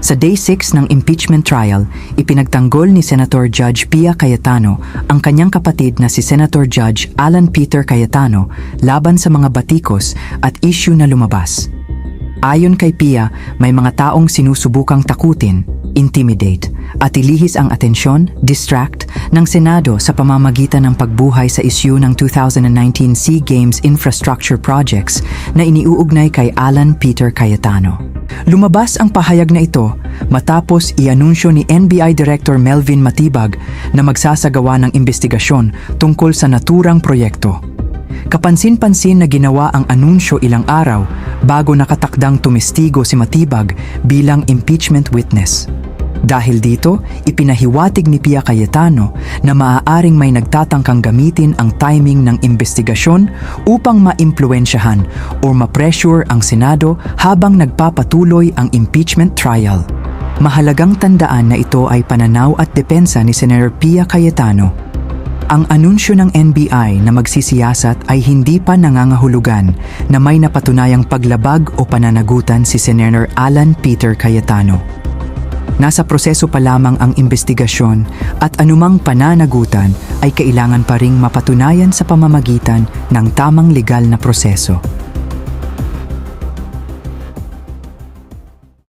Sa Day 6 ng impeachment trial, ipinagtanggol ni Senator Judge Pia Cayetano ang kanyang kapatid na si Senator Judge Alan Peter Cayetano laban sa mga batikos at issue na lumabas. Ayon kay Pia, may mga taong sinusubukang takutin, intimidate, at ilihis ang atensyon, distract, ng Senado sa pamamagitan ng pagbuhay sa issue ng 2019 SEA Games infrastructure projects na iniuugnay kay Alan Peter Cayetano. Lumabas ang pahayag na ito matapos i-anunsyo ni NBI Director Melvin Matibag na magsasagawa ng investigasyon tungkol sa naturang proyekto. Kapansin-pansin na ginawa ang anunsyo ilang araw bago nakatakdang tumestigo si Matibag bilang impeachment witness. Dahil dito, ipinahiwatig ni Pia Cayetano na maaaring may nagtatangkang gamitin ang timing ng investigasyon upang maimpluwensyahan o ma-pressure ang Senado habang nagpapatuloy ang impeachment trial. Mahalagang tandaan na ito ay pananaw at depensa ni Senator Pia Cayetano. Ang anunsyo ng NBI na magsisiyasat ay hindi pa nangangahulugan na may napatunayang paglabag o pananagutan si Senator Alan Peter Cayetano. Nasa proseso pa lamang ang investigasyon at anumang pananagutan ay kailangan pa ring mapatunayan sa pamamagitan ng tamang legal na proseso.